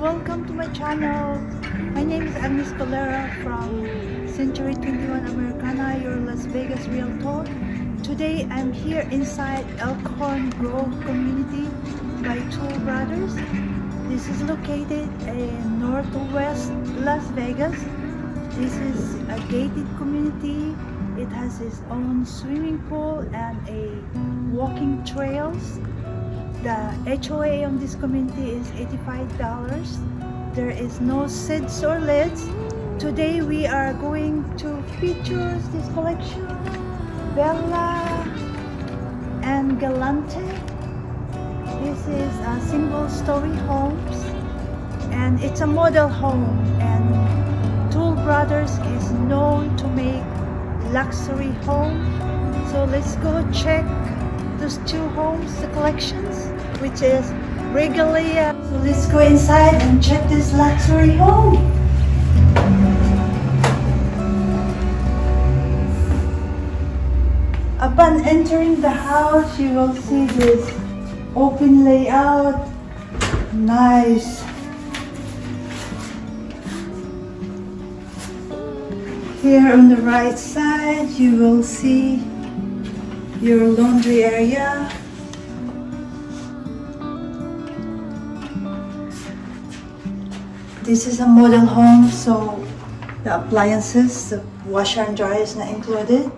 welcome to my channel. My name is Agnes Collera from Century 21 Americana, your Las Vegas Realtor. Today I'm here inside Elkhorn Grove community by Toll Brothers. This is located in northwest Las Vegas. This is a gated community. It has its own swimming pool and a walking trails. The HOA on this community is $85. There is no SIDS or LIDs. Today we are going to feature this collection, Bello and Galante. This is a single story homes and it's a model home, and Toll Brothers is known to make luxury home. So let's go check those two homes, the collections, which is Regalia. So let's go inside and check this luxury home. Upon entering the house, you will see this open layout. Nice. Here on the right side, you will see your laundry area. This is a model home, so the appliances, the washer and dryer is not included.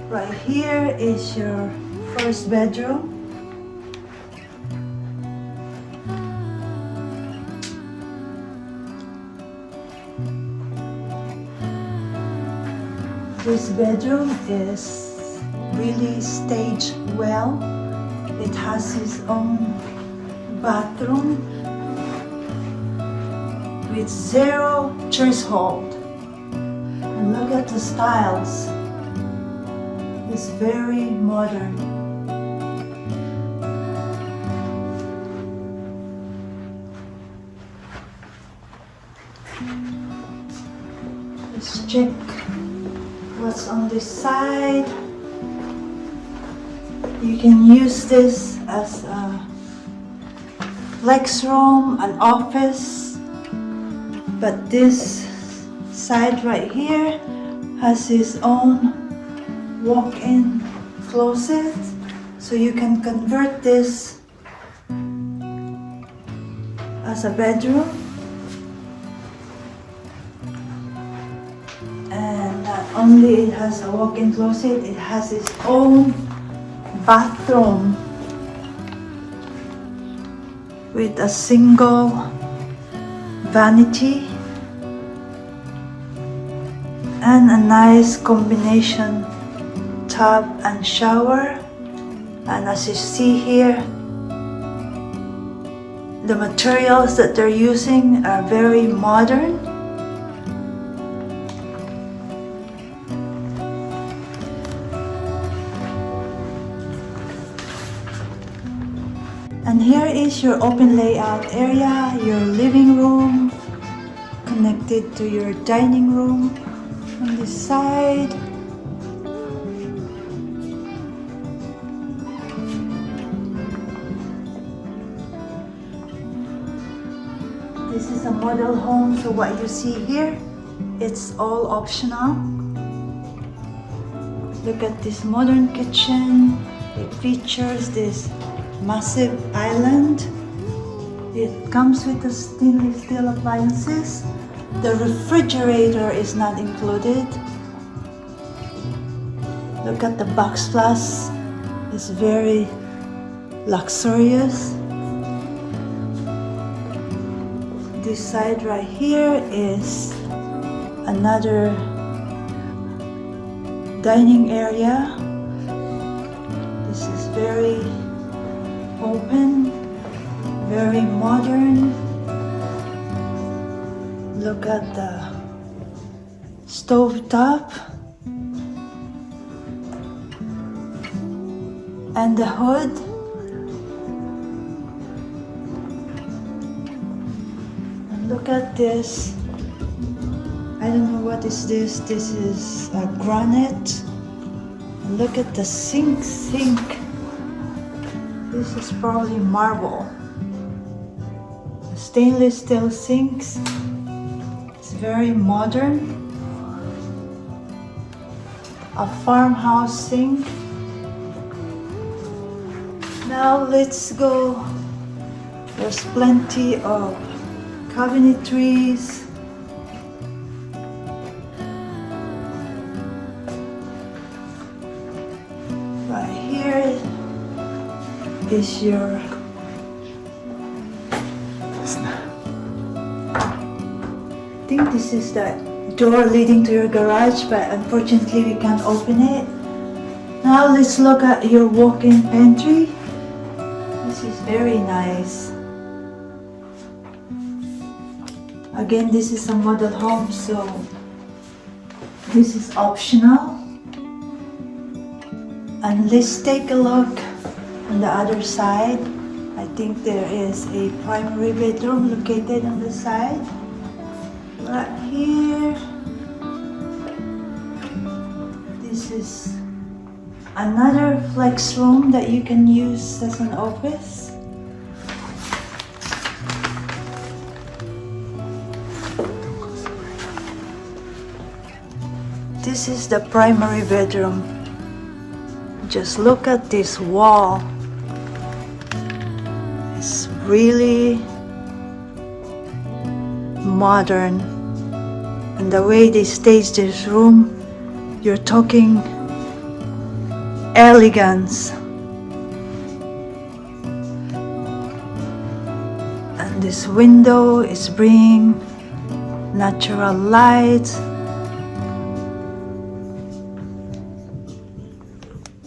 Right here is your first bedroom. This bedroom is really staged well. It has its own bathroom with zero threshold. And look at the styles. It's very modern. Let's check what's on this side. You can use this as a flex room, an office, but this side right here has its own walk-in closet, so you can convert this as a bedroom. And not only it has a walk-in closet, it has its own bathroom with a single vanity and a nice combination tub and shower. And as you see here, the materials that they're using are very modern. And here is your open layout area, your living room connected to your dining room on this side. This is a model home, so what you see here, it's all optional. Look at this modern kitchen. It features this massive island. It comes with the stainless steel appliances. The refrigerator is not included. Look at the backsplash. It's very luxurious. This side right here is another dining area. This is very open, very modern. Look at the stove top and the hood. And look at this. I don't know what is this. This is granite. And look at the sink. This is probably marble. stainless steel sinks. It's very modern. A farmhouse sink. Now let's go. There's plenty of cabinetries. Right here is your I think this is the door leading to your garage, but unfortunately we can't open it. Now let's look at your walk-in pantry. This is very nice. Again, this is a model home, so this is optional. And let's take a look on the other side. I think there is a primary bedroom located on the side. Right here. This is another flex room that you can use as an office. This is the primary bedroom. Just look at this wall. It's really modern. And the way they staged this room, you're talking elegance. And this window is bringing natural light.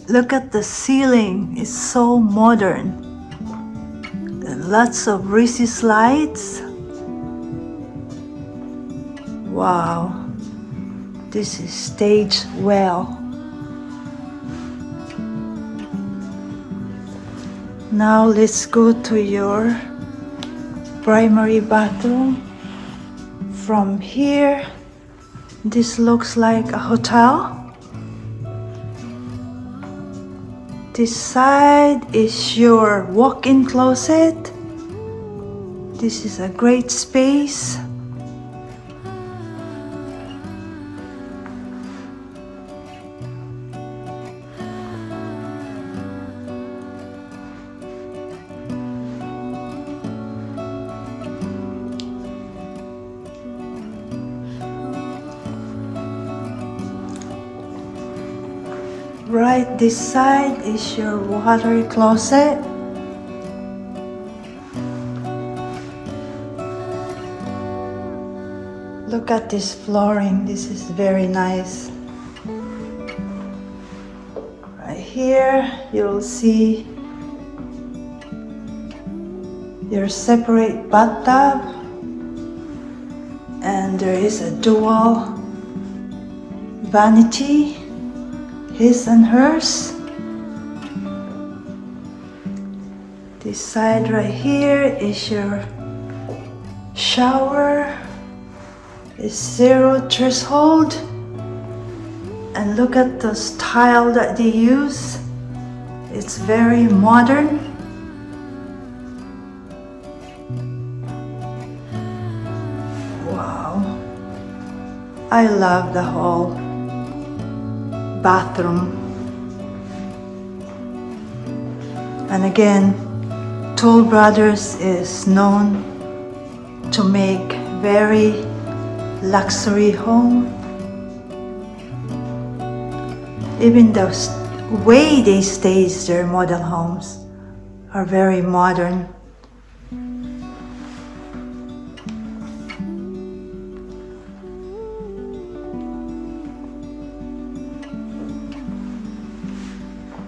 Look at the ceiling, it's so modern. And lots of recessed lights. Wow, this is staged well. Now let's go to your primary bathroom. From here, this looks like a hotel. This side is your walk-in closet. This is a great space. Right, this side is your water closet. Look at this flooring, this is very nice. Right here, you'll see your separate bathtub, and there is a dual vanity. His and hers. This side right here is your shower. It's zero threshold. And look at the style that they use. It's very modern. Wow. I love the whole bathroom. And again, Toll Brothers is known to make very luxury home. Even the way they stage their model homes are very modern.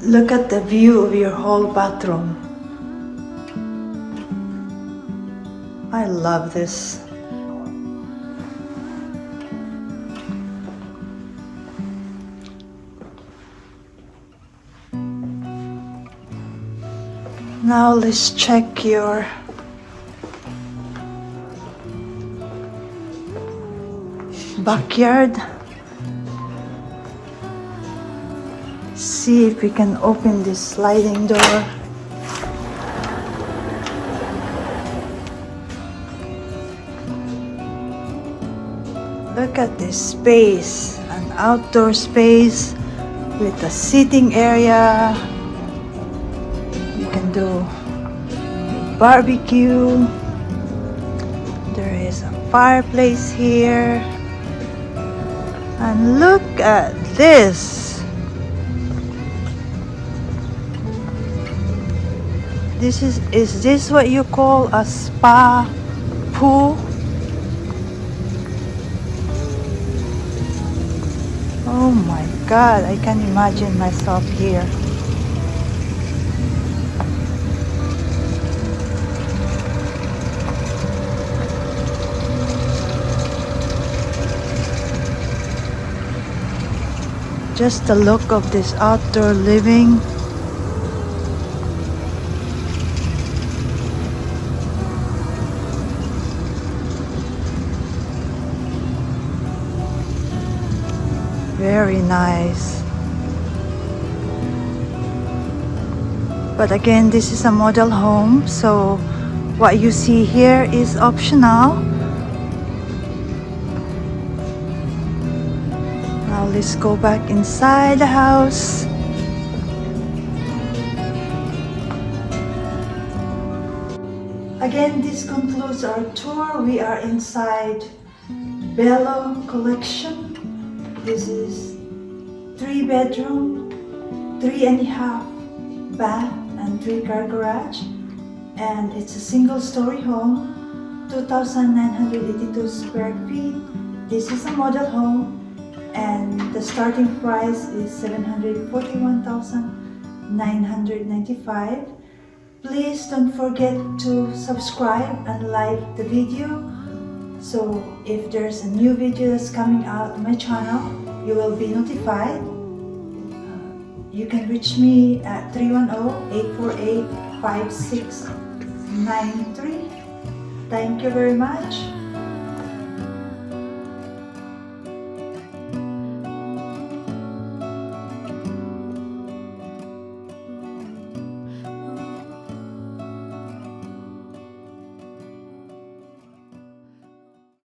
Look at the view of your whole bathroom. I love this. Now let's check your backyard. See if we can open this sliding door. at this space, an outdoor space with a seating area. You can do barbecue. There is a fireplace here. And look at this. Is this what you call a spa pool? Oh my God, I can imagine myself here. Just the look of this outdoor living. Very nice. But again, this is a model home, so what you see here is optional. Now let's go back inside the house. Again, this concludes our tour. We are inside Bello collection. This is 3-bedroom, 3.5 bath and 3-car garage, and it's a single-story home, 2,982 square feet. This is a model home, and the starting price is $741,995. Please don't forget to subscribe and like the video. So if there's a new video that's coming out on my channel, you will be notified. You can reach me at 310-848-5693. Thank you very much.